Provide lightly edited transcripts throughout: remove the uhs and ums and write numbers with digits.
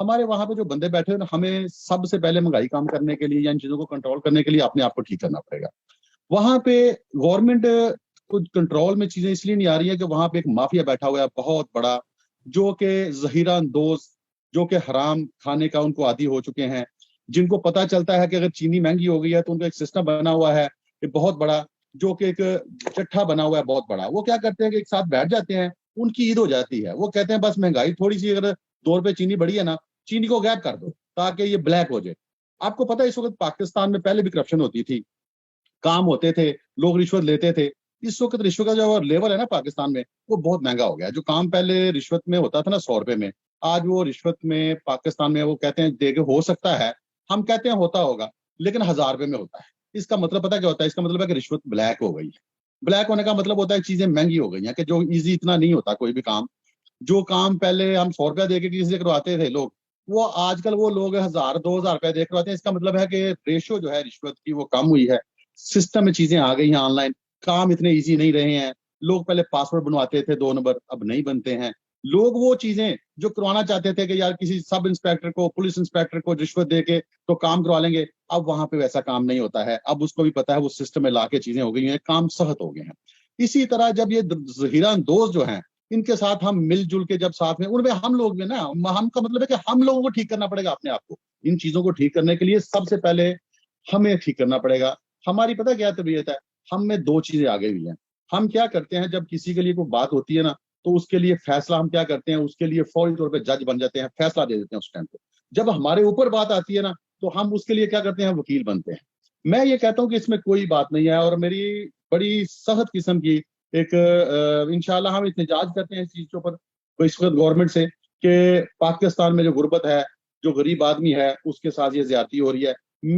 ہمارے وہاں پہ جو بندے بیٹھے ہیں ہمیں سب سے پہلے مہنگائی کم کرنے کے لیے یا ان چیزوں کو کنٹرول کرنے کے لیے اپنے آپ کو ٹھیک کرنا پڑے گا. وہاں پہ گورنمنٹ کو کنٹرول میں چیزیں اس لیے نہیں آ رہی ہیں کہ وہاں پہ ایک مافیا بیٹھا ہوا ہے بہت بڑا, جو کہ ذخیرہ اندوز, جو کہ حرام کھانے کا ان کو عادی ہو چکے ہیں, جن کو پتا چلتا ہے کہ اگر چینی مہنگی ہو گئی ہے تو ان کا ایک سسٹم بنا ہوا ہے کہ بہت بڑا, جو کہ ایک چٹھا بنا ہوا ہے بہت بڑا. وہ کیا کرتے ہیں کہ ایک ساتھ بیٹھ جاتے ہیں, ان کی عید ہو جاتی ہے, وہ کہتے ہیں بس مہنگائی تھوڑی سی اگر 2 روپے چینی بڑھی ہے نا, چینی کو غائب کر دو تاکہ یہ بلیک ہو جائے. آپ کو پتا ہے اس وقت پاکستان میں پہلے بھی کرپشن ہوتی تھی, کام ہوتے تھے, لوگ رشوت لیتے تھے. اس وقت رشوت کا جو لیول ہے نا پاکستان میں وہ بہت مہنگا ہو گیا. جو کام پہلے رشوت میں ہوتا تھا نا 100 روپے میں, آج وہ رشوت میں پاکستان میں وہ کہتے ہیں دے کے ہو سکتا ہے, ہم کہتے ہیں ہوتا ہوگا, لیکن 1000 روپے میں ہوتا ہے. اس کا مطلب پتا کیا ہوتا ہے؟ اس کا مطلب ہے کہ رشوت بلیک ہو گئی ہے. بلیک ہونے کا مطلب ہوتا ہے چیزیں مہنگی ہو گئی ہیں, کہ جو ایزی اتنا نہیں ہوتا کوئی بھی کام. جو کام پہلے ہم 100 روپیہ دے کے کسی سے کرواتے تھے لوگ, وہ آج کل وہ لوگ 1000-2000 روپے دے کرواتے ہیں. اس کا مطلب ہے کہ ریشو جو ہے رشوت کی وہ کم ہوئی ہے. سسٹم میں چیزیں آ گئی ہیں آن لائن, کام اتنے ایزی نہیں رہے ہیں. لوگ پہلے پاسورڈ بنواتے تھے 2 نمبر, اب نہیں بنتے ہیں. لوگ وہ چیزیں جو کروانا چاہتے تھے کہ یار کسی سب انسپیکٹر کو, پولیس انسپیکٹر کو رشوت دے کے تو کام کروا لیں گے, اب وہاں پہ ویسا کام نہیں ہوتا ہے. اب اس کو بھی پتا ہے وہ سسٹم میں لا کے چیزیں ہو گئی ہیں, کام سخت ہو گئے ہیں. اسی طرح جب یہ ذخیرہ اندوز جو ہیں, ان کے ساتھ ہم مل جل کے جب ساتھ میں, ان میں ہم لوگ بھی نا, ہم کا مطلب ہے کہ ہم لوگوں کو ٹھیک کرنا پڑے گا اپنے آپ کو. ان چیزوں کو ٹھیک کرنے کے لیے سب سے پہلے ہمیں ٹھیک کرنا پڑے گا. ہماری پتہ کیا طبیعت ہے, ہم میں 2 چیزیں آگے ہوئی ہیں. ہم کیا کرتے ہیں جب کسی کے لیے کوئی بات ہوتی ہے نا, تو اس کے لیے فیصلہ ہم کیا کرتے ہیں, اس کے لیے فوری طور پہ جج بن جاتے ہیں, فیصلہ دے دیتے ہیں اس ٹائم پہ. جب ہمارے اوپر بات آتی ہے نا, تو ہم اس کے لیے کیا کرتے ہیں, وکیل بنتے ہیں. میں یہ کہتا ہوں کہ اس میں کوئی بات نہیں ہے, اور میری بڑی سخت قسم کی ایک انشاءاللہ ہم احتجاج کرتے ہیں اس چیز کے اوپر اس وقت گورنمنٹ سے, کہ پاکستان میں جو غربت ہے, جو غریب آدمی ہے, اس کے ساتھ یہ زیادتی ہو رہی ہے.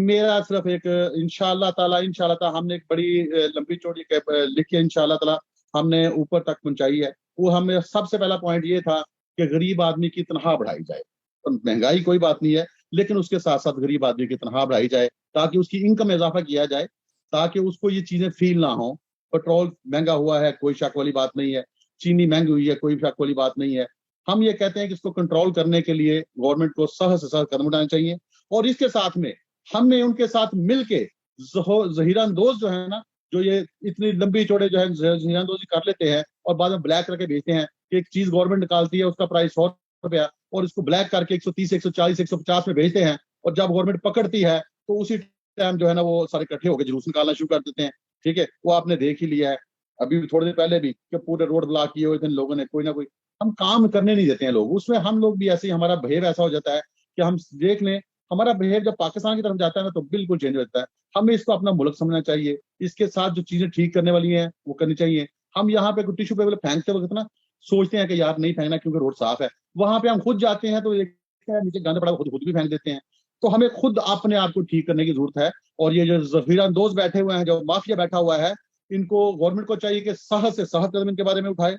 میرا صرف ایک انشاءاللہ تعالی ہم نے ایک بڑی لمبی چوڑی لکھی ہے, انشاءاللہ تعالی ہم نے اوپر تک پہنچائی ہے. وہ ہمیں سب سے پہلا پوائنٹ یہ تھا کہ غریب آدمی کی تنخواہ بڑھائی جائے. مہنگائی کوئی بات نہیں ہے, لیکن اس کے ساتھ ساتھ غریب آدمی کی تنخواہ بڑھائی جائے, تاکہ اس کی انکم میں اضافہ کیا جائے, تاکہ اس کو یہ چیزیں فیل نہ ہوں. پیٹرول مہنگا ہوا ہے, کوئی شک والی بات نہیں ہے. چینی مہنگی ہوئی ہے, کوئی شک والی بات نہیں ہے. ہم یہ کہتے ہیں کہ اس کو کنٹرول کرنے کے لیے گورنمنٹ کو سخت سے سخت قدم اٹھانے چاہیے, اور اس کے ساتھ میں ہم نے ان کے ساتھ مل کے ذخیرہ اندوز جو ہے نا, جو یہ اتنی لمبی چوڑے جو ہے ذخیرہ اندوزی کر لیتے ہیں اور بعد میں بلیک کر کے بیچتے ہیں, کہ ایک چیز گورنمنٹ نکالتی ہے اس کا پرائس 100 روپیہ, اور اس کو بلیک کر کے 130, 140, 150 میں بھیجتے ہیں, اور جب گورنمنٹ پکڑتی ہے تو اسی ٹائم جو ہے نا وہ سارے اکٹھے ہو کے جلوس نکالنا شروع کر دیتے ہیں. ٹھیک ہے, وہ آپ نے دیکھ ہی لیا ہے ابھی تھوڑے دن پہلے بھی, کہ پورے روڈ بلاک کیے ہوئے تھے لوگوں نے, کوئی نہ کوئی. ہم کام کرنے نہیں دیتے ہیں لوگ, اس میں ہم لوگ بھی ایسے ہی, ہمارا بہیو ایسا ہو جاتا ہے کہ ہم دیکھ لیں, ہمارا بہیو جب پاکستان کی طرف جاتا ہے نا تو بالکل چینج ہو جاتا ہے. ہمیں اس کو اپنا ملک سمجھنا چاہیے, اس کے ساتھ جو چیزیں ٹھیک کرنے والی ہیں وہ کرنی چاہیے. ہم یہاں پہ ٹیشو پیپر پھینکتے وقت نا سوچتے ہیں کہ یار نہیں پھینکنا کیونکہ روڈ صاف ہے, وہاں پہ ہم خود جاتے ہیں تو نیچے گند پڑا خود بھی پھینک دیتے ہیں. تو ہمیں خود اپنے آپ کو ٹھیک کرنے کی ضرورت ہے. اور یہ جو ذخیرہ اندوز بیٹھے ہوئے ہیں, جو مافیا بیٹھا ہوا ہے, ان کو گورنمنٹ کو چاہیے کہ سخت سے سخت قدم ان کے بارے میں اٹھائے.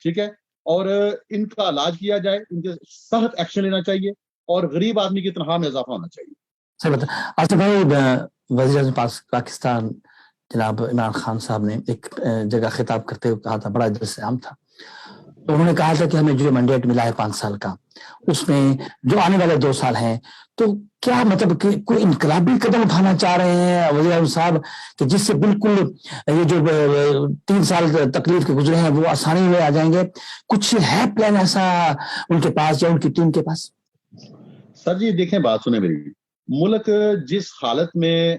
ٹھیک ہے, اور ان کا علاج کیا جائے, ان کے سخت ایکشن لینا چاہیے, اور غریب آدمی کی تنخواہ میں اضافہ ہونا چاہیے. صحیح بتا. آصف بھائی, وزیر اعظم پاکستان جناب عمران خان صاحب نے ایک جگہ خطاب کرتے ہوئے کہا تھا, بڑا اجلاس عام تھا, تو انہوں نے کہا تھا کہ ہمیں جو مینڈیٹ ملا ہے 5 سال کا, اس میں جو آنے والے 2 سال ہیں, تو کیا مطلب کہ کوئی انقلابی قدم اٹھانا چاہ رہے ہیں وزیر اعظم صاحب, کہ جس سے بالکل یہ جو 3 سال تکلیف کے گزرے ہیں وہ آسانی میں آ جائیں گے؟ کچھ ہے پلان ایسا ان کے پاس یا ان کی ٹیم کے پاس؟ سر جی دیکھیں, بات سنیں میری. ملک جس حالت میں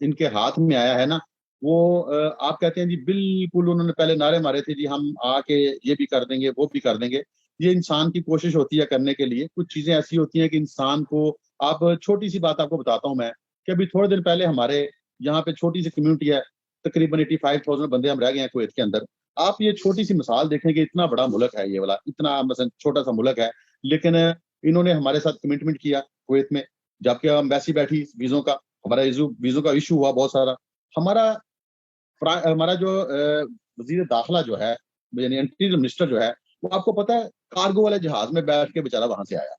ان کے ہاتھ میں آیا ہے نا, وہ آپ کہتے ہیں جی بالکل انہوں نے پہلے نعرے مارے تھے جی ہم آ کے یہ بھی کر دیں گے وہ بھی کر دیں گے. یہ انسان کی کوشش ہوتی ہے کرنے کے لیے. کچھ چیزیں ایسی ہوتی ہیں کہ انسان کو, آپ چھوٹی سی بات آپ کو بتاتا ہوں میں, کہ ابھی تھوڑے دن پہلے ہمارے یہاں پہ چھوٹی سی کمیونٹی ہے, تقریباً 85,000 بندے ہم رہ گئے ہیں کویت کے اندر. آپ یہ چھوٹی سی مثال دیکھیں کہ اتنا بڑا ملک ہے یہ والا, اتنا مثلا چھوٹا سا ملک ہے, لیکن انہوں نے ہمارے ساتھ کمٹمنٹ کیا کویت میں, جبکہ امبیسی بیٹھی ویزوں کا, ہمارا ویزوں کا ایشو ہوا بہت سارا. ہمارا جو وزیر داخلہ جو ہے, یعنی انٹیریئر منسٹر جو ہے, وہ آپ کو پتا ہے کارگو والے جہاز میں بیٹھ کے بیچارہ وہاں سے آیا.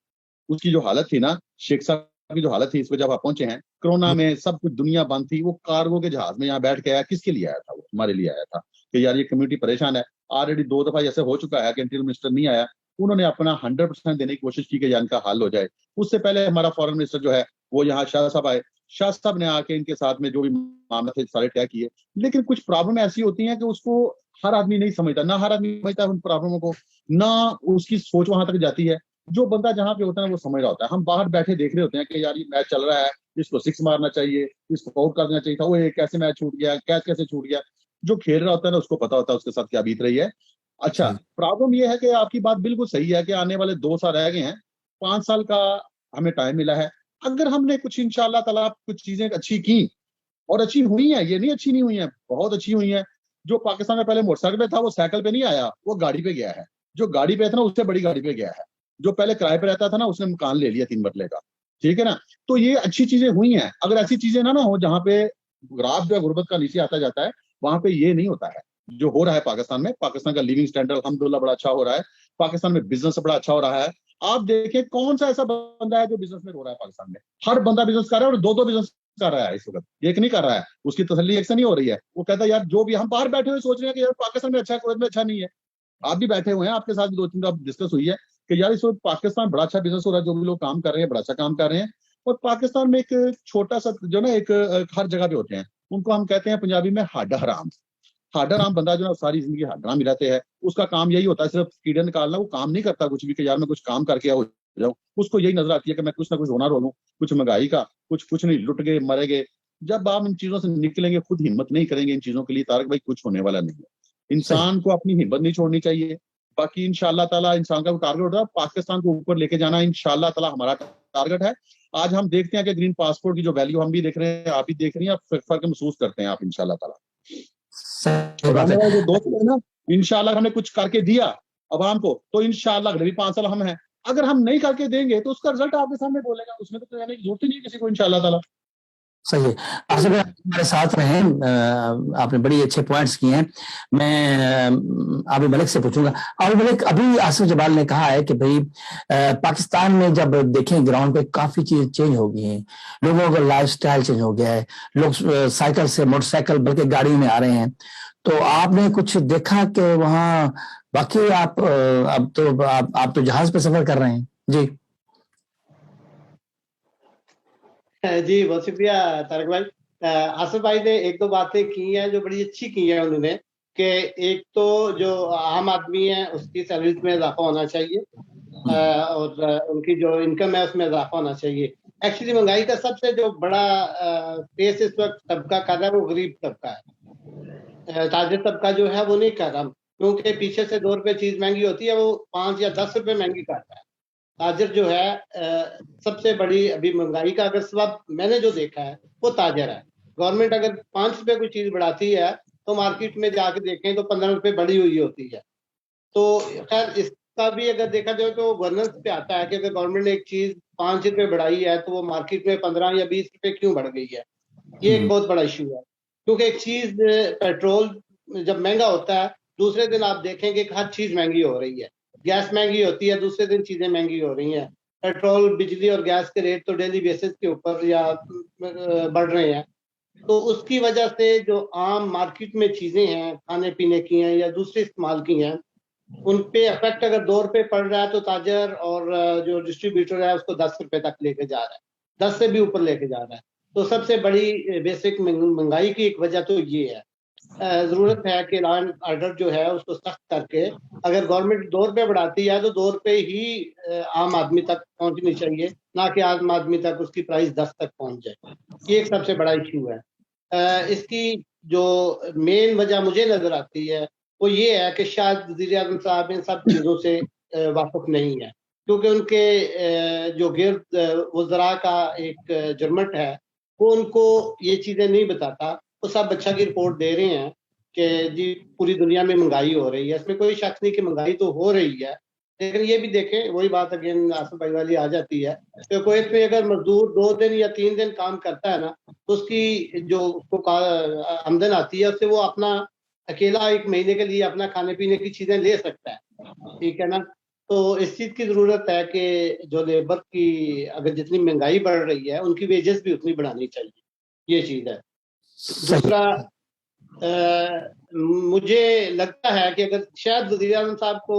اس کی جو حالت تھی نا, شیخ صاحب کی جو حالت تھی اس وجہ آپ پہنچے ہیں, کرونا میں سب کچھ دنیا بند تھی, وہ کارگو کے جہاز میں یہاں بیٹھ کے آیا. کس کے لیے آیا تھا؟ وہ ہمارے لیے آیا تھا کہ یار یہ کمیونٹی پریشان ہے. آلریڈی 2 دفعہ ایسے ہو چکا ہے کہ انٹیریئر منسٹر نہیں آیا, انہوں نے اپنا 100% دینے کی کوشش کی کہ ان کا حل ہو جائے. اس سے پہلے ہمارا فارن منسٹر جو ہے وہ یہاں شاہ صاحب آئے, شاہ صاحب نے آ کے ان کے ساتھ میں جو بھی معاملہ تھے سارے طے کیے. لیکن کچھ پرابلم ایسی ہوتی ہیں کہ اس کو ہر آدمی نہیں سمجھتا, نہ ہر آدمی سمجھتا ہے ان پرابلموں کو, نہ اس کی سوچ وہاں تک جاتی ہے. جو بندہ جہاں پہ ہوتا ہے وہ سمجھ رہا ہوتا ہے. ہم باہر بیٹھے دیکھ رہے ہوتے ہیں کہ یار یہ میچ چل رہا ہے, اس کو 6 مارنا چاہیے, اس کو آؤٹ کر دینا چاہیے تھا, وہ کیسے میچ چھوٹ گیا, کیچ کیسے چھوٹ گیا. جو کھیل رہا ہوتا ہے نا اس کو پتا ہوتا ہے اس کے ساتھ کیا بیت رہی ہے. اچھا, پرابلم یہ ہے کہ آپ کی بات بالکل صحیح ہے کہ آنے والے 2 سال رہ گئے ہیں, 5 سال کا ہمیں ٹائم ملا ہے. اگر ہم نے کچھ انشاءاللہ تعالیٰ کچھ چیزیں اچھی کی, اور اچھی ہوئی ہیں, یہ نہیں اچھی نہیں ہوئی ہیں, بہت اچھی ہوئی ہیں. جو پاکستان میں پہلے موٹر سائیکل پہ تھا وہ سائیکل پہ نہیں آیا, وہ گاڑی پہ گیا ہے. جو گاڑی پہ تھا نا اس سے بڑی گاڑی پہ گیا ہے. جو پہلے کرائے پہ رہتا تھا نا اس نے مکان لے لیا 3 مرلے کا. ٹھیک ہے نا, تو یہ اچھی چیزیں ہوئی ہیں. اگر ایسی چیزیں نہ ہو جہاں پہ رات جو ہے غربت کا نیچے آتا جاتا ہے, وہاں پہ یہ نہیں ہوتا ہے جو ہو رہا ہے پاکستان میں. پاکستان کا لیونگ سٹینڈرڈ الحمدللہ بڑا اچھا ہو رہا ہے. پاکستان میں بزنس بڑا اچھا ہو رہا ہے. آپ دیکھیں کون سا ایسا بندہ ہے جو بزنس میں ہو رہا ہے پاکستان میں. ہر بندہ بزنس کر رہا ہے, اور 2 بزنس کر رہا ہے اس وقت, ایک نہیں کر رہا ہے. اس کی تسلی ایک سے نہیں ہو رہی ہے. وہ کہتا ہے یار جو بھی ہم باہر بیٹھے ہوئے سوچ رہے ہیں کہ یار پاکستان میں اچھا ہے, کویت میں اچھا نہیں ہے. آپ بھی بیٹھے ہوئے ہیں, آپ کے ساتھ 2-3 دفعہ ڈسکس ہوئی ہے کہ یار اس وقت پاکستان بڑا اچھا بزنس ہو رہا ہے, جو بھی لوگ کام کر رہے ہیں بڑا اچھا کام کر رہے ہیں. اور پاکستان میں ایک چھوٹا سا جو نا ایک ہر جگہ پہ ہوتے ہیں, ان کو ہم کہتے ہیں پنجابی میں ہڈ حرام. ہڈ حرام بندہ جو ہے ساری زندگی ہڈ حرام ہی رہتے ہیں. اس کا کام یہی ہوتا ہے صرف کیڑے نکالنا. وہ کام نہیں کرتا کچھ بھی کہ یار میں کچھ کام کر کے جاؤں. اس کو یہی نظر آتی ہے کہ میں کچھ نہ کچھ رونا رو لوں, کچھ مہنگائی کا, کچھ نہیں, لٹ گئے مرے گئے. جب آپ ان چیزوں سے نکلیں گے, خود ہمت نہیں کریں گے ان چیزوں کے لیے, طارق بھائی کچھ ہونے والا نہیں ہے. انسان کو اپنی ہمت نہیں چھوڑنی چاہیے. باقی انشاءاللہ تعالیٰ انسان کا ٹارگٹ ہوتا ہے پاکستان کو اوپر لے کے جانا, انشاءاللہ تعالیٰ ہمارا ٹارگٹ ہے. آج ہم دیکھتے ہیں کہ گرین پاسپورٹ کی جو ویلیو ہم بھی دیکھ رہے ہیں, آپ بھی دیکھ رہی ہیں, آپ فرق محسوس کرتے ہیں آپ انشاءاللہ تعالیٰ. صحیح اور بات آنے ہے. والے جو 2 سال ہے نا, انشاءاللہ ہم نے کچھ کر کے دیا عوام کو, تو انشاءاللہ اگلے بھی 5 سال ہم ہیں. اگر ہم نہیں کر کے دیں گے تو اس کا رزلٹ آپ کے سامنے بولے گا, اس میں تو یعنی ضرورت ہی نہیں کسی کو انشاءاللہ تعالیٰ. صحیح ہے. آصف بھائی ہمارے ساتھ رہے, آپ نے بڑی اچھے پوائنٹس کیے ہیں. میں عابد ملک سے پوچھوں گا. عابد ملک, ابھی آصف جبال نے کہا ہے کہ بھئی پاکستان میں جب دیکھیں گراؤنڈ پہ کافی چیزیں چینج ہو گئی ہیں, لوگوں کا لائف سٹائل چینج ہو گیا ہے, لوگ سائیکل سے موٹر سائیکل بلکہ گاڑی میں آ رہے ہیں. تو آپ نے کچھ دیکھا کہ وہاں باقی اب تو جہاز پہ سفر کر رہے ہیں؟ جی جی بہت شکریہ طارق بھائی. آصف بھائی نے 1-2 باتیں کی ہیں جو بڑی اچھی کی ہیں انہوں نے, کہ ایک تو جو عام آدمی ہے اس کی سیلریز میں اضافہ ہونا چاہیے, اور ان کی جو انکم ہے اس میں اضافہ ہونا چاہیے. ایکچولی مہنگائی کا سب سے جو بڑا فیس اس وقت طبقہ کر رہا ہے وہ غریب طبقہ ہے. تاجر طبقہ جو ہے وہ نہیں کر رہا, کیونکہ پیچھے سے 2 روپے چیز مہنگی ہوتی ہے, وہ 5 یا 10 روپے مہنگی کرتا ہے. تاجر جو ہے سب سے بڑی ابھی مہنگائی کا اگر سبب میں نے جو دیکھا ہے وہ تاجر ہے. گورنمنٹ اگر 5 روپے کوئی چیز بڑھاتی ہے تو مارکیٹ میں جا کے دیکھیں تو 15 روپے بڑھی ہوئی ہوتی ہے. تو خیر اس کا بھی اگر دیکھا جائے تو گورننس پہ آتا ہے کہ اگر گورنمنٹ نے ایک چیز 5 روپے بڑھائی ہے تو وہ مارکیٹ میں 15 یا 20 روپے کیوں بڑھ گئی ہے. یہ ایک بہت بڑا ایشو ہے, کیونکہ ایک چیز پیٹرول جب مہنگا ہوتا ہے دوسرے دن آپ دیکھیں کہ ہر چیز مہنگی ہو رہی ہے. گیس مہنگی ہوتی ہے, دوسرے دن چیزیں مہنگی ہو رہی ہیں. پیٹرول, بجلی اور گیس کے ریٹ تو ڈیلی بیسس کے اوپر یا بڑھ رہے ہیں. تو اس کی وجہ سے جو عام مارکیٹ میں چیزیں ہیں کھانے پینے کی ہیں یا دوسرے استعمال کی ہیں, ان پہ افیکٹ اگر 2 روپے پڑ رہا ہے تو تاجر اور جو ڈسٹریبیوٹر ہے اس کو 10 روپے تک لے کے جا رہا ہے, 10 سے بھی اوپر لے کے جا رہا ہے. تو سب سے بڑی بیسک مہنگائی کی ایک وجہ تو یہ ہے. ضرورت ہے کہ لا اینڈ آرڈر جو ہے اس کو سخت کر کے, اگر گورنمنٹ 2 روپے بڑھاتی ہے تو 2 روپے ہی عام آدمی تک پہنچنی چاہیے, نہ کہ عام آدمی تک اس کی پرائس 10 تک پہنچ جائے. یہ ایک سب سے بڑا ایشو ہے. اس کی جو مین وجہ مجھے نظر آتی ہے وہ یہ ہے کہ شاید وزیر اعظم صاحب ان سب چیزوں سے واقف نہیں ہے, کیونکہ ان کے جو گرد وزراء کا ایک جرمٹ ہے وہ ان کو یہ چیزیں نہیں بتاتا. وہ سب اچھا کی رپورٹ دے رہے ہیں کہ جی پوری دنیا میں مہنگائی ہو رہی ہے. اس میں کوئی شک نہیں کہ مہنگائی تو ہو رہی ہے, لیکن یہ بھی دیکھیں وہی بات اگین آصف بھائی والی آ جاتی ہے کہ کویت میں اگر مزدور 2 دن یا 3 دن کام کرتا ہے نا تو اس کی جو آمدن آتی ہے اس سے وہ اپنا اکیلا 1 مہینے کے لیے اپنا کھانے پینے کی چیزیں لے سکتا ہے. ٹھیک ہے نا. تو اس چیز کی ضرورت ہے کہ جو لیبر کی اگر جتنی مہنگائی بڑھ رہی ہے ان کی ویجز بھی اتنی بڑھانی چاہیے. یہ چیز ہے. دوسرا مجھے لگتا ہے کہ اگر شاید وزیر اعظم صاحب کو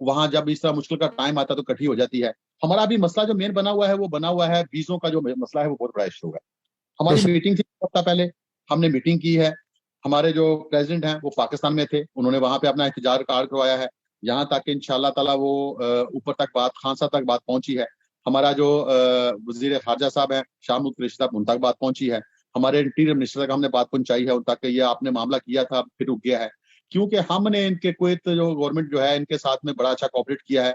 وہاں جب اس طرح مشکل کا ٹائم آتا ہے تو کٹھی ہو جاتی ہے. ہمارا بھی مسئلہ جو مین بنا ہوا ہے وہ بنا ہوا ہے ویزوں کا جو مسئلہ ہے وہ بہت بڑا ایشو ہے. ہماری میٹنگ تھی ایک ہفتہ پہلے, ہم نے میٹنگ کی ہے. ہمارے جو پریزیڈنٹ ہیں وہ پاکستان میں تھے, انہوں نے وہاں پہ اپنا احتجاج کارڈ کروایا ہے, یہاں تک کہ انشاءاللہ تعالیٰ وہ اوپر تک بات, خان صاحب تک بات پہنچی ہے. ہمارا جو وزیر خارجہ صاحب ہیں شاہ محمود قریشی صاحب, ان تک بات پہنچی ہے. ہمارے انٹیریئر منسٹر تک ہم نے بات پہنچائی ہے ان تک کہ یہ آپ نے معاملہ کیا تھا پھر رک گیا ہے, کیونکہ ہم نے ان کے کویت جو گورنمنٹ جو ہے ان کے ساتھ میں بڑا اچھا کوآپریٹ کیا ہے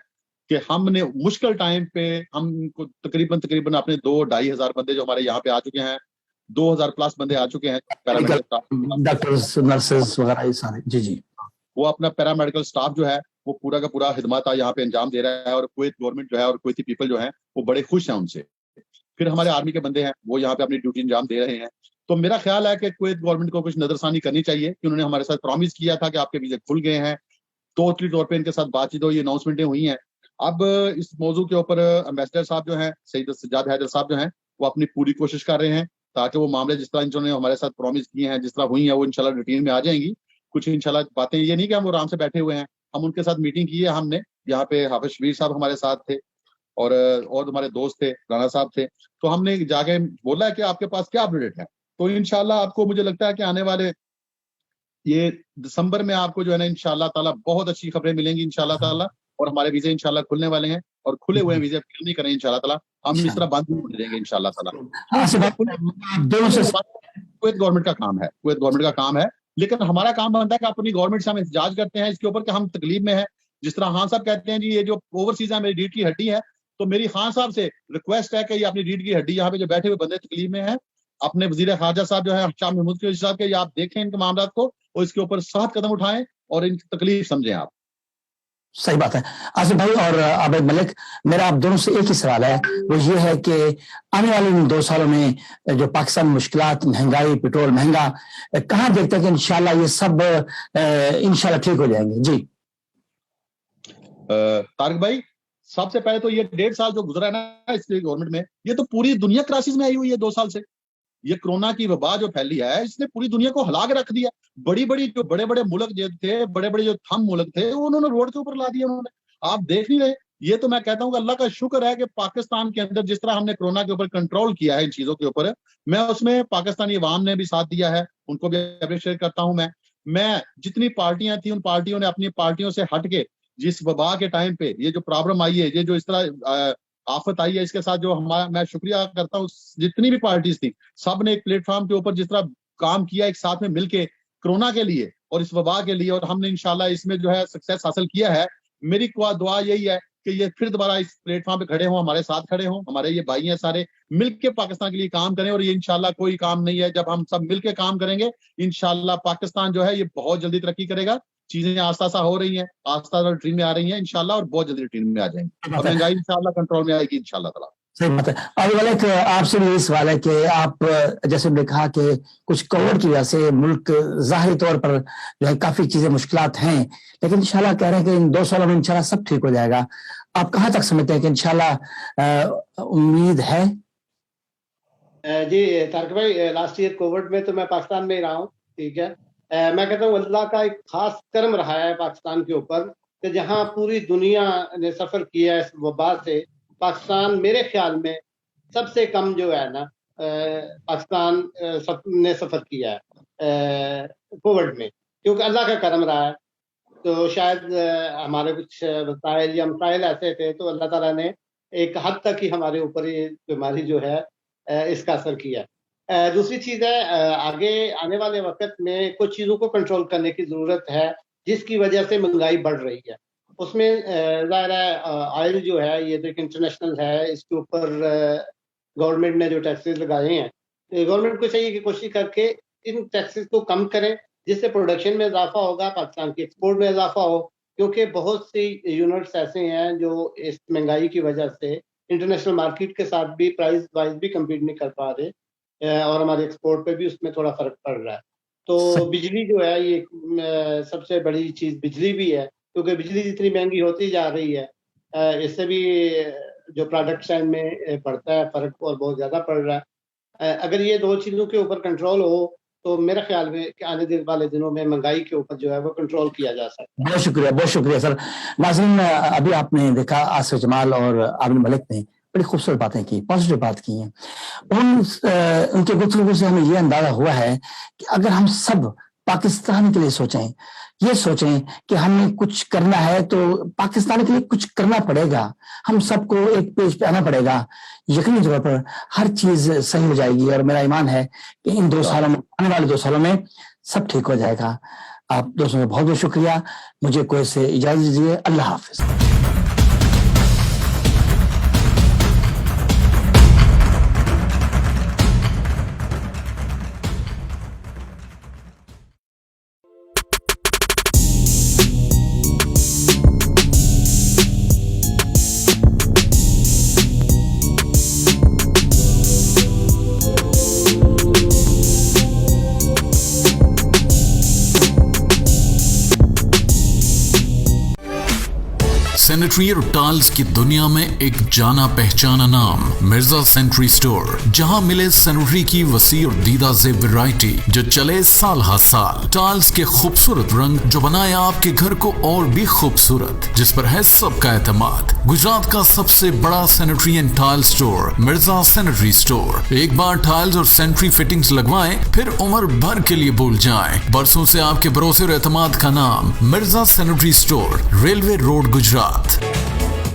کہ ہم نے مشکل ٹائم پہ ہم کو تقریباً اپنے 2-2.5 ہزار بندے جو ہمارے یہاں پہ آ چکے ہیں, 2000 پلس بندے آ چکے ہیں پیرامیڈیکل اسٹاف, ڈاکٹرز نرسز وغیرہ یہ سارے. جی جی, وہ اپنا پیرامیڈیکل اسٹاف جو ہے وہ پورا کا پورا خدمات یہاں پہ انجام دے رہا ہے, اور کویت گورنمنٹ جو ہے اور کویتی پیپل جو ہیں وہ بڑے خوش ہیں ان سے. پھر ہمارے آرمی کے بندے ہیں وہ یہاں پہ اپنی ڈیوٹی انجام دے رہے ہیں. تو میرا خیال ہے کہ کویت گورنمنٹ کو کچھ نظر ثانی کرنی چاہیے کہ انہوں نے ہمارے ساتھ پرومس کیا تھا کہ آپ کے ویزے کھل گئے ہیں, ٹوٹلی طور پہ ان کے ساتھ بات چیت ہوئی, اناؤنسمنٹیں ہوئی ہیں. اب اس موضوع کے اوپر امبیسڈر صاحب جو ہیں سید سجاد حیدر صاحب جو ہیں وہ اپنی پوری کوشش کر رہے ہیں تاکہ وہ معاملے جس طرح انہوں نے ہمارے ساتھ پرومس کیے ہیں, جس طرح ہوئی ہیں, وہ انشاءاللہ روٹین میں آ جائیں گی. کچھ انشاءاللہ باتیں یہ نہیں کہ ہم آرام سے بیٹھے ہوئے ہیں, ہم ان کے ساتھ میٹنگ کی ہے. ہم نے یہاں پہ حافظ شبیر صاحب ہمارے ساتھ تھے اور ہمارے دوست تھے, رانا صاحب تھے. تو ہم نے جا کے بولا کہ آپ کے پاس کیا اپڈیٹ ہے. تو انشاءاللہ آپ کو مجھے لگتا ہے کہ آنے والے یہ دسمبر میں آپ کو جو ہے نا انشاءاللہ تعالیٰ بہت اچھی خبریں ملیں گی انشاءاللہ تعالیٰ, اور ہمارے ویزے انشاءاللہ کھلنے والے ہیں, اور کھلے ہوئے ویزے فیل نہیں کریں انشاءاللہ تعالیٰ, ہم اس طرح بند نہیں دیں گے انشاءاللہ تعالیٰ. کویت گورنمنٹ کا کام ہے, کویت گورنمنٹ کا کام ہے, لیکن ہمارا کام بنتا ہے کہ اپنی گورنمنٹ سے ہم احتجاج کرتے ہیں اس کے اوپر کہ ہم تکلیف میں ہیں. جس طرح خان صاحب کہتے ہیں جی یہ جو اوورسیز ہے میری ریڑھ کی ہڈی ہے, تو میری خان صاحب سے ریکویسٹ ہے کہ یہ اپنی ریڑھ کی ہڈی یہاں پہ جو بیٹھے ہوئے بندے تکلیف میں ہیں, اپنے وزیر خارجہ صاحب جو ہے شاہ محمود قریشی صاحب کے, یہ آپ دیکھیں ان کے معاملات کو اور اس کے اوپر سخت قدم اٹھائیں اور ان کی تکلیف سمجھیں آپ. صحیح بات ہے. آصف بھائی اور عابد ملک, میرا آپ دونوں سے ایک ہی سوال ہے, وہ یہ ہے کہ آنے والے ان 2 سالوں میں جو پاکستان مشکلات, مہنگائی, پیٹرول مہنگا, کہاں دیکھتے ہیں کہ انشاءاللہ یہ سب انشاءاللہ ٹھیک ہو جائیں گے؟ جی طارق بھائی, سب سے پہلے تو یہ 1.5 سال جو گزرا ہے نا اس گورنمنٹ میں, یہ تو پوری دنیا کرائسس میں آئی ہوئی ہے 2 سال سے. یہ کرونا کی وبا جو پھیلی ہے اس نے پوری دنیا کو ہلا کے رکھ دیا. بڑی جو بڑے بڑے ملک جو تھے, بڑے بڑے جو تھم ملک تھے, انہوں نے روڈ کے اوپر لا دیا انہوں نے. آپ دیکھ نہیں رہے. یہ تو میں کہتا ہوں کہ اللہ کا شکر ہے کہ پاکستان کے اندر جس طرح ہم نے کرونا کے اوپر کنٹرول کیا ہے ان چیزوں کے اوپر, میں اس میں پاکستانی عوام نے بھی ساتھ دیا ہے, ان کو بھی اپریشیٹ کرتا ہوں. میں جتنی پارٹیاں تھیں ان پارٹیوں نے اپنی پارٹیوں سے ہٹ کے جس وبا کے ٹائم پہ یہ جو پرابلم آئی ہے, یہ جو اس طرح آفت آئی ہے, اس کے ساتھ جو ہمارا, میں شکریہ کرتا ہوں جتنی بھی پارٹیز تھی, سب نے ایک پلیٹ فارم کے اوپر جس طرح کام کیا ایک ساتھ میں مل کے کرونا کے لیے اور اس وبا کے لیے, اور ہم نے انشاءاللہ اس میں جو ہے سکسیس حاصل کیا ہے. میری دعا یہی ہے کہ یہ پھر دوبارہ اس پلیٹ فارم پہ کھڑے ہوں, ہمارے ساتھ کھڑے ہوں, ہمارے یہ بھائی ہیں سارے مل کے پاکستان کے لیے کام کریں. اور یہ انشاءاللہ کوئی کام نہیں ہے, جب ہم سب مل کے کام کریں گے انشاءاللہ پاکستان جو ہے یہ بہت جلدی ترقی کرے گا. چیزیں آہستہ آہستہ ہو رہی ہیں, آہستہ آہستہ روٹین میں آ رہی ہیں انشاءاللہ, اور بہت جلدی روٹین میں آ جائیں گے, اور مہنگائی انشاءاللہ کنٹرول میں آئے گی انشاءاللہ تعالیٰ. صحیح بات ہے. ابھی ملک آپ سے بھی یہ سوال ہے کہ آپ جیسے نے کہا کہ کچھ کووڈ کی وجہ سے ملک ظاہری طور پر جو ہے کافی چیزیں مشکلات ہیں, لیکن انشاءاللہ کہہ رہے ہیں کہ ان 2 سالوں میں انشاءاللہ سب ٹھیک ہو جائے گا. آپ کہاں تک سمجھتے ہیں کہ انشاءاللہ امید ہے؟ جی طارق بھائی, لاسٹ ایئر کووڈ میں تو میں پاکستان میں ہی رہا ہوں, ٹھیک ہے. میں کہتا ہوں اللہ کا ایک خاص کرم رہا ہے پاکستان کے اوپر کہ جہاں پوری دنیا نے سفر کیا ہے اس وبا سے, پاکستان میرے خیال میں سب سے کم جو ہے نا پاکستان نے سفر کیا ہے کووڈ میں, کیونکہ اللہ کا کرم رہا ہے. تو شاید ہمارے کچھ وسائل یا مسائل ایسے تھے, تو اللہ تعالیٰ نے ایک حد تک ہی ہمارے اوپر یہ بیماری جو ہے اس کا اثر کیا. دوسری چیز ہے, آگے آنے والے وقت میں کچھ چیزوں کو کنٹرول کرنے کی ضرورت ہے جس کی وجہ سے مہنگائی بڑھ رہی ہے. اس میں ظاہر ہے آئل جو ہے یہ تو ایک انٹرنیشنل ہے, اس کے اوپر گورنمنٹ نے جو ٹیکسز لگائے ہیں, گورنمنٹ کو چاہیے کہ کوشش کر کے ان ٹیکسز کو کم کریں, جس سے پروڈکشن میں اضافہ ہوگا, پاکستان کی ایکسپورٹ میں اضافہ ہو, کیونکہ بہت سی یونٹس ایسے ہیں جو اس مہنگائی کی وجہ سے انٹرنیشنل مارکیٹ کے ساتھ بھی پرائز وائز بھی کمپیٹ نہیں کر پا رہے, اور ہمارے ایکسپورٹ پہ بھی اس میں تھوڑا فرق پڑ رہا ہے. تو بجلی جو ہے یہ سب سے بڑی چیز بجلی بھی ہے, کیونکہ بجلی جتنی مہنگی ہوتی جا رہی ہے اس سے بھی جو پروڈکشن میں پڑتا ہے فرق اور بہت زیادہ پڑ رہا ہے. اگر یہ 2 چیزوں کے اوپر کنٹرول ہو تو میرے خیال میں کہ آنے والے دنوں میں مہنگائی کے اوپر جو ہے وہ کنٹرول کیا جا سکتا ہے. بہت شکریہ سر. ناظرین ابھی آپ نے دیکھا آصف جمال اور عامر ملک نے بڑی خوبصورت باتیں کی, پازیٹیو بات کی ہیں. ان کے گفتگو سے ہمیں یہ اندازہ ہوا ہے کہ اگر ہم سب پاکستان کے لیے سوچیں, یہ سوچیں کہ ہمیں کچھ کرنا ہے تو پاکستان کے لیے کچھ کرنا پڑے گا, ہم سب کو ایک پیج پہ آنا پڑے گا, یقینی طور پر ہر چیز صحیح ہو جائے گی. اور میرا ایمان ہے کہ ان 2 سالوں میں, آنے والے 2 سالوں میں سب ٹھیک ہو جائے گا. آپ دوستوں کا بہت بہت شکریہ. مجھے کوئی سے اجازت دیجیے. اللہ حافظ. سینیٹری اور ٹائلز کی دنیا میں ایک جانا پہچانا نام مرزا سینیٹری سٹور, جہاں ملے سینیٹری کی وسیع اور دیدہ زیب ویرائٹی جو چلے سال ہر سال. ٹائلز کے خوبصورت رنگ جو بنائے آپ کے گھر کو اور بھی خوبصورت, جس پر ہے سب کا اعتماد. گجرات کا سب سے بڑا sanitary and tile store Mirza sanitary store. ایک بار ٹائلز اور سینیٹری فٹنگز لگوائیں پھر عمر بھر کے لیے بھول جائیں. برسوں سے آپ کے بھروسے اور اعتماد کا نام Mirza sanitary store, railway road, Gujarat.